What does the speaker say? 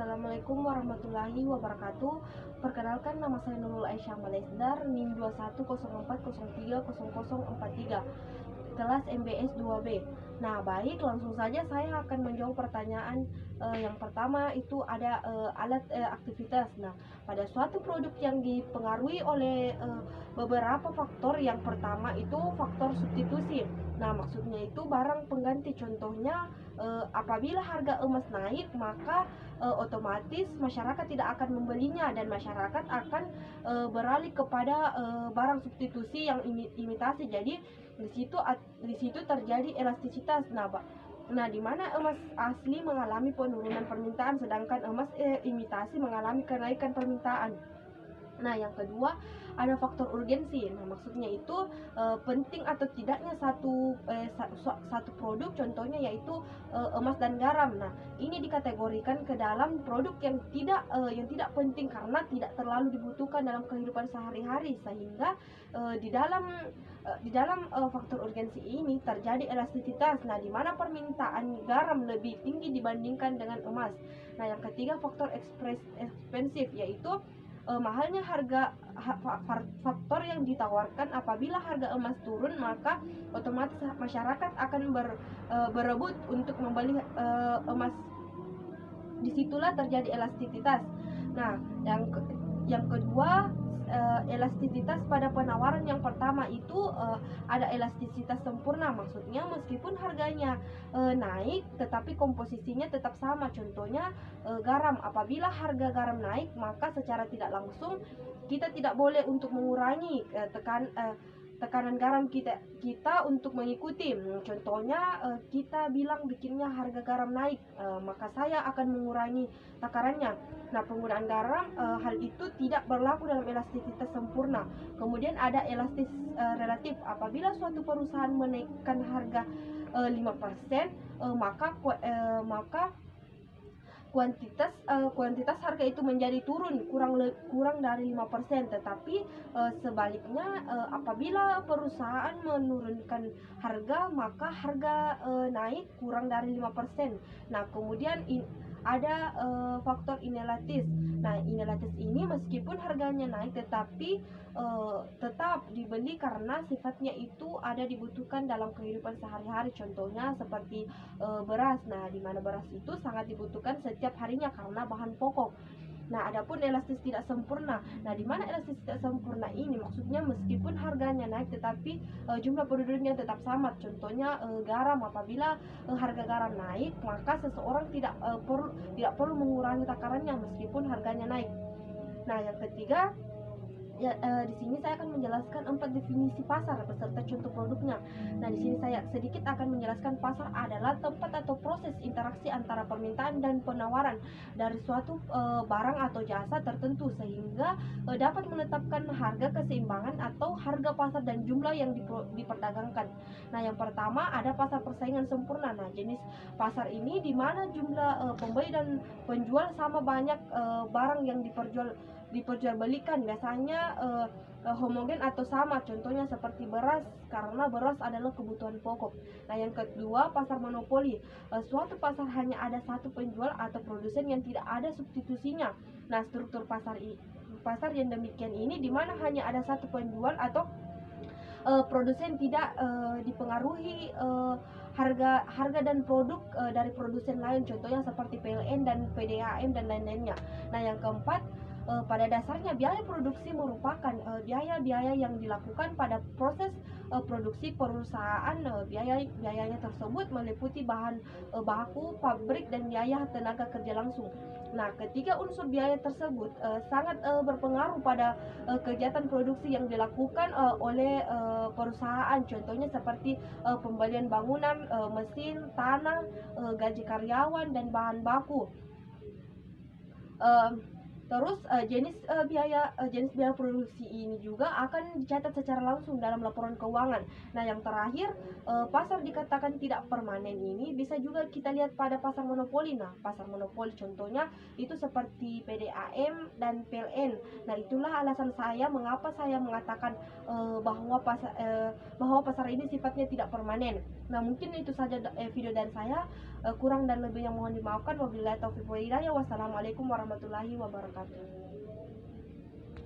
Assalamualaikum warahmatullahi wabarakatuh. Perkenalkan, nama saya Nurul Aisyah Malesdar, NIM 2104030043, kelas MBS 2B. Nah, baik, langsung saja saya akan menjawab pertanyaan. Yang pertama itu ada alat aktivitas. Nah, pada suatu produk yang dipengaruhi oleh beberapa faktor, yang pertama itu faktor substitusi. Nah, maksudnya itu barang pengganti. Contohnya, apabila harga emas naik, maka otomatis masyarakat tidak akan membelinya dan masyarakat akan beralih kepada barang substitusi yang imitasi. Jadi di situ terjadi elastisitas. Nah, di mana emas asli mengalami penurunan permintaan, sedangkan emas imitasi mengalami kenaikan permintaan. Nah, yang kedua ada faktor urgensi. Nah, maksudnya itu penting atau tidaknya satu produk, contohnya yaitu emas dan garam. Nah, ini dikategorikan ke dalam produk yang tidak penting karena tidak terlalu dibutuhkan dalam kehidupan sehari-hari, sehingga di dalam faktor urgensi ini terjadi elastisitas. Nah, di mana permintaan garam lebih tinggi dibandingkan dengan emas. Nah, yang ketiga faktor ekspensif, yaitu mahalnya faktor yang ditawarkan. Apabila harga emas turun, maka otomatis masyarakat akan berebut untuk membeli emas. Disitulah terjadi elastisitas. Nah, yang kedua, elastisitas pada penawaran. Yang pertama itu ada elastisitas sempurna, maksudnya meskipun harganya naik tetapi komposisinya tetap sama. Contohnya garam. Apabila harga garam naik, maka secara tidak langsung kita tidak boleh untuk mengurangi tekanan garam kita untuk mengikuti. Contohnya kita bilang bikinnya harga garam naik, maka saya akan mengurangi takarannya. Nah, penggunaan garam hal itu tidak berlaku dalam elastisitas sempurna. Kemudian ada elastis relatif. Apabila suatu perusahaan menaikkan harga 5%, maka kuantitas harga itu menjadi turun kurang dari 5%. Tetapi sebaliknya, apabila perusahaan menurunkan harga, maka harga naik kurang dari 5%. Nah, kemudian ada faktor inelatis. Nah, inelatis ini meskipun harganya naik tetapi tetap dibeli karena sifatnya itu ada dibutuhkan dalam kehidupan sehari-hari. Contohnya seperti beras. Nah, di mana beras itu sangat dibutuhkan setiap harinya karena bahan pokok. Nah, adapun elastis tidak sempurna. Nah, di mana elastis tidak sempurna ini maksudnya meskipun harganya naik tetapi jumlah penduduknya tetap sama. Contohnya garam. Apabila harga garam naik, maka seseorang tidak perlu mengurangi takarannya meskipun harganya naik. Nah, yang ketiga, di sini saya akan menjelaskan 4 definisi pasar beserta contoh produknya. Nah, di sini saya sedikit akan menjelaskan pasar adalah tempat atau proses interaksi antara permintaan dan penawaran dari suatu barang atau jasa tertentu sehingga dapat menetapkan harga keseimbangan atau harga pasar dan jumlah yang diperdagangkan. Nah, yang pertama ada pasar persaingan sempurna. Nah, jenis pasar ini di mana jumlah pembeli dan penjual sama banyak barang yang diperjualbelikan, biasanya homogen atau sama. Contohnya seperti beras, karena beras adalah kebutuhan pokok. Nah, yang kedua pasar monopoli. Suatu pasar hanya ada satu penjual atau produsen yang tidak ada substitusinya. Nah, struktur pasar yang demikian ini di mana hanya ada satu penjual atau produsen, tidak dipengaruhi harga dan produk dari produsen lain, contohnya seperti PLN dan PDAM dan lain-lainnya. Nah, yang keempat, pada dasarnya biaya produksi merupakan biaya-biaya yang dilakukan pada proses produksi perusahaan. Biayanya tersebut meliputi bahan baku, pabrik, dan biaya tenaga kerja langsung. Nah, ketiga unsur biaya tersebut sangat berpengaruh pada kegiatan produksi yang dilakukan oleh perusahaan. Contohnya seperti pembelian bangunan, mesin, tanah, gaji karyawan, dan bahan baku. Terus jenis biaya produksi ini juga akan dicatat secara langsung dalam laporan keuangan. Nah, yang terakhir, pasar dikatakan tidak permanen ini bisa juga kita lihat pada pasar monopoli. Nah, pasar monopoli contohnya itu seperti PDAM dan PLN. Nah, itulah alasan saya mengapa saya mengatakan bahwa pasar ini sifatnya tidak permanen. Nah, mungkin itu saja video dari saya. Kurang dan lebihnya mohon dimaafkan. Wabillahi taufiq wal hidayah. Wassalamualaikum warahmatullahi wabarakatuh.